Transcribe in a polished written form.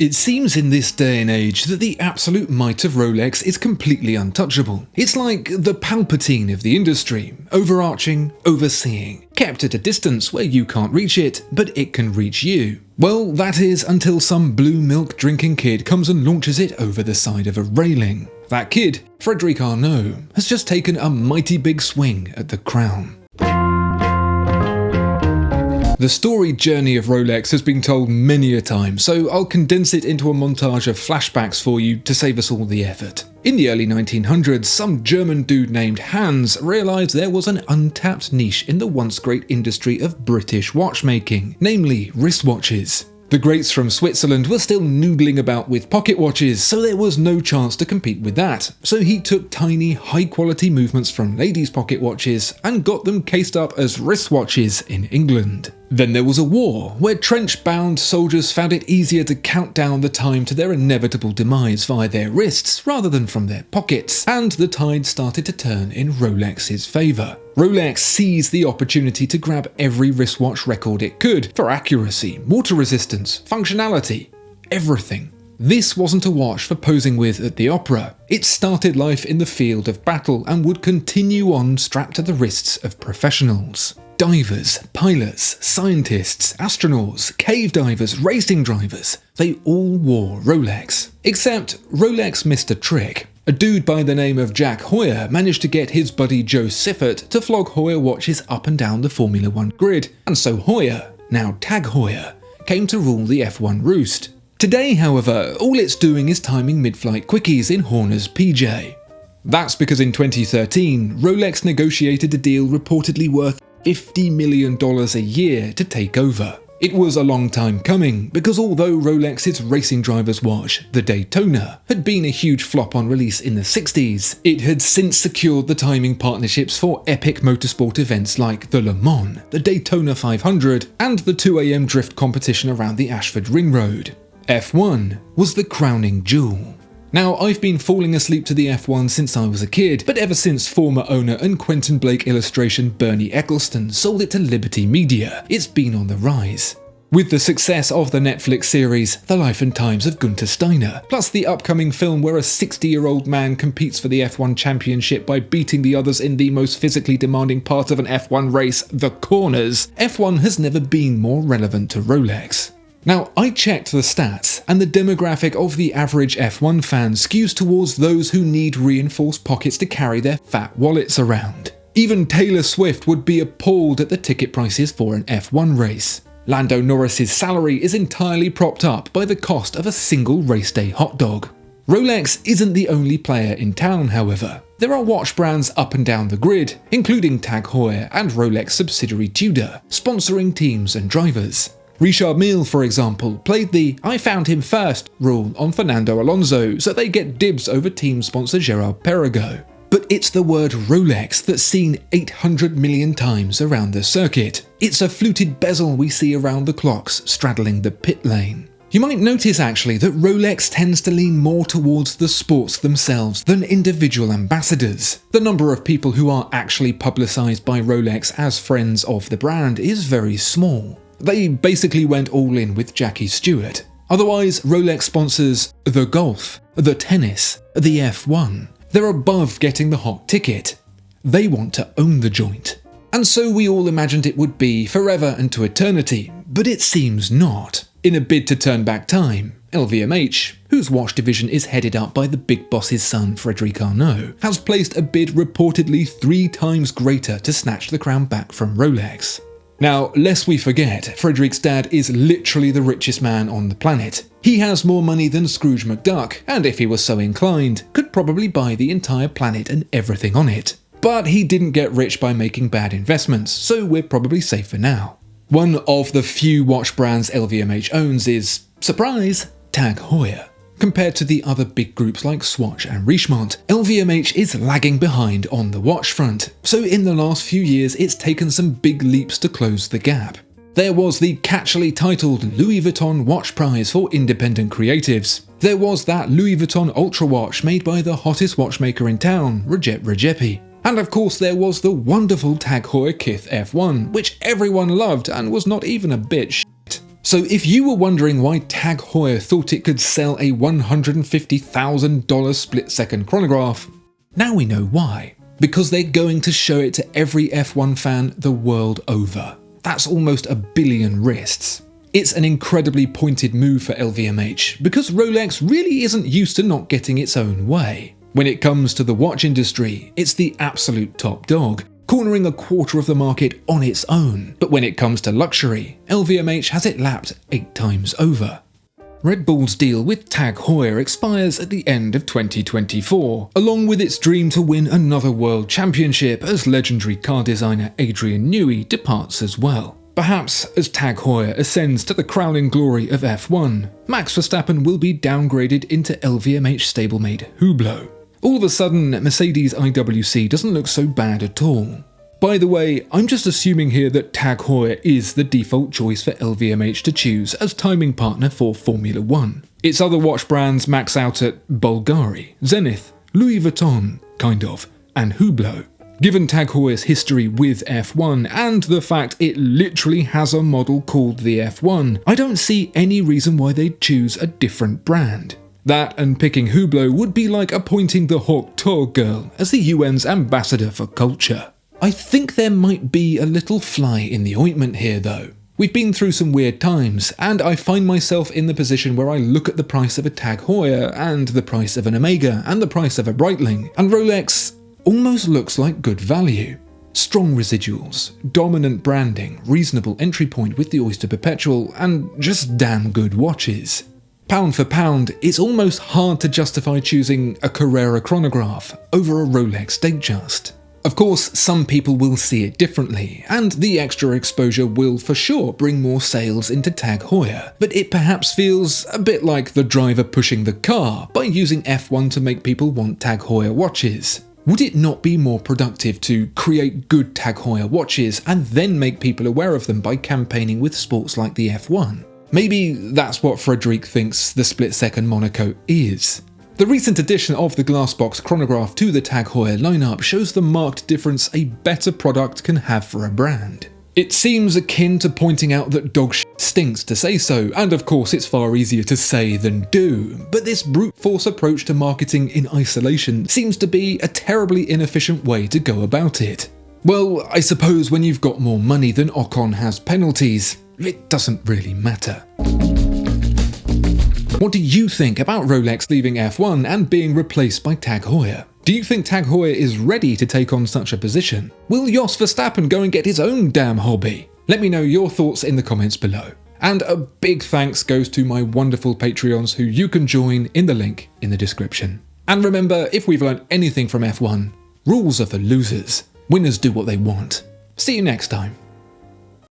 It seems in this day and age that the absolute might of Rolex is completely untouchable. It's like the Palpatine of the industry, overarching, overseeing, kept at a distance where you can't reach it, but it can reach you. Well, that is until some blue milk drinking kid comes and launches it over the side of a railing. That kid, Frédéric Arnault, has just taken a mighty big swing at the crown. The storied journey of Rolex has been told many a time, so I'll condense it into a montage of flashbacks for you to save us all the effort. In the early 1900s, some German dude named Hans realised there was an untapped niche in the once great industry of British watchmaking, namely wristwatches. The greats from Switzerland were still noodling about with pocket watches, so there was no chance to compete with that. So he took tiny, high-quality movements from ladies' pocket watches and got them cased up as wristwatches in England. Then there was a war, where trench-bound soldiers found it easier to count down the time to their inevitable demise via their wrists rather than from their pockets, and the tide started to turn in Rolex's favour. Rolex seized the opportunity to grab every wristwatch record it could for accuracy, water resistance, functionality, everything. This wasn't a watch for posing with at the opera. It started life in the field of battle and would continue on strapped to the wrists of professionals. Divers, pilots, scientists, astronauts, cave divers, racing drivers, they all wore Rolex. Except Rolex missed a trick. A dude by the name of Jack Heuer managed to get his buddy Joe Siffert to flog Heuer watches up and down the Formula 1 grid, and so Heuer, now Tag Heuer, came to rule the F1 roost. Today, however, all it's doing is timing mid-flight quickies in Horner's PJ. That's because in 2013, Rolex negotiated a deal reportedly worth $50 million a year to take over. It was a long time coming, because although Rolex's racing driver's watch, the Daytona, had been a huge flop on release in the 60s, it had since secured the timing partnerships for epic motorsport events like the Le Mans, the Daytona 500, and the 2 AM drift competition around the Ashford Ring Road. F1 was the crowning jewel. Now, I've been falling asleep to the F1 since I was a kid, but ever since former owner and Quentin Blake illustration Bernie Eccleston sold it to Liberty Media, it's been on the rise. With the success of the Netflix series The Life and Times of Gunther Steiner, plus the upcoming film where a 60-year-old man competes for the F1 championship by beating the others in the most physically demanding part of an F1 race, the corners, F1 has never been more relevant to Rolex. Now, I checked the stats, and the demographic of the average F1 fan skews towards those who need reinforced pockets to carry their fat wallets around. Even Taylor Swift would be appalled at the ticket prices for an F1 race. Lando Norris's salary is entirely propped up by the cost of a single race day hot dog. Rolex isn't the only player in town, however. There are watch brands up and down the grid, including Tag Heuer and Rolex subsidiary Tudor, sponsoring teams and drivers. Richard Mille, for example, played the "I found him first" rule on Fernando Alonso, so they get dibs over team sponsor Gerard Perregaux. But it's the word Rolex that's seen 800 million times around the circuit. It's a fluted bezel we see around the clocks straddling the pit lane. You might notice actually that Rolex tends to lean more towards the sports themselves than individual ambassadors. The number of people who are actually publicised by Rolex as friends of the brand is very small. They basically went all in with Jackie Stewart. Otherwise, Rolex sponsors the golf, the tennis, the F1. They're above getting the hot ticket. They want to own the joint. And so we all imagined it would be forever and to eternity, but it seems not. In a bid to turn back time, LVMH, whose watch division is headed up by the big boss's son Frédéric Arnault, has placed a bid reportedly 3 times greater to snatch the crown back from Rolex. Now, lest we forget, Frédéric's dad is literally the richest man on the planet. He has more money than Scrooge McDuck, and if he was so inclined, could probably buy the entire planet and everything on it. But he didn't get rich by making bad investments, so we're probably safe for now. One of the few watch brands LVMH owns is, surprise, Tag Heuer. Compared to the other big groups like Swatch and Richemont, LVMH is lagging behind on the watch front, so in the last few years it's taken some big leaps to close the gap. There was the catchily titled Louis Vuitton Watch Prize for Independent Creatives. There was that Louis Vuitton Ultra watch made by the hottest watchmaker in town, Recep Recep'i. And of course there was the wonderful Tag Heuer Kith F1, which everyone loved and was not even a bit shit. So if you were wondering why Tag Heuer thought it could sell a $150,000 split-second chronograph, now we know why. Because they're going to show it to every F1 fan the world over. That's almost 1 billion wrists. It's an incredibly pointed move for LVMH, because Rolex really isn't used to not getting its own way. When it comes to the watch industry, it's the absolute top dog, cornering 1/4 of the market on its own. But when it comes to luxury, LVMH has it lapped 8 times over. Red Bull's deal with Tag Heuer expires at the end of 2024, along with its dream to win another world championship as legendary car designer Adrian Newey departs as well. Perhaps as Tag Heuer ascends to the crowning glory of F1, Max Verstappen will be downgraded into LVMH stablemate Hublot. All of a sudden, Mercedes IWC doesn't look so bad at all. By the way, I'm just assuming here that Tag Heuer is the default choice for LVMH to choose as timing partner for Formula 1. Its other watch brands max out at Bulgari, Zenith, Louis Vuitton, kind of, and Hublot. Given Tag Heuer's history with F1 and the fact it literally has a model called the F1, I don't see any reason why they'd choose a different brand. That and picking Hublot would be like appointing the Haute Tour girl as the UN's ambassador for culture. I think there might be a little fly in the ointment here though. We've been through some weird times, and I find myself in the position where I look at the price of a Tag Heuer, and the price of an Omega, and the price of a Breitling, and Rolex almost looks like good value. Strong residuals, dominant branding, reasonable entry point with the Oyster Perpetual, and just damn good watches. Pound for pound, it's almost hard to justify choosing a Carrera chronograph over a Rolex Datejust. Of course, some people will see it differently, and the extra exposure will for sure bring more sales into Tag Heuer, but it perhaps feels a bit like the driver pushing the car by using F1 to make people want Tag Heuer watches. Would it not be more productive to create good Tag Heuer watches and then make people aware of them by campaigning with sports like the F1? Maybe that's what Frederic thinks the split-second Monaco is. The recent addition of the glassbox chronograph to the Tag Heuer lineup shows the marked difference a better product can have for a brand. It seems akin to pointing out that dog shit stinks to say so, and of course it's far easier to say than do, but this brute force approach to marketing in isolation seems to be a terribly inefficient way to go about it. Well, I suppose when you've got more money than Ocon has penalties, it doesn't really matter. What do you think about Rolex leaving F1 and being replaced by Tag Heuer? Do you think Tag Heuer is ready to take on such a position? Will Jos Verstappen go and get his own damn hobby? Let me know your thoughts in the comments below. And a big thanks goes to my wonderful Patreons who you can join in the link in the description. And remember, if we've learned anything from F1, rules are for losers. Winners do what they want. See you next time.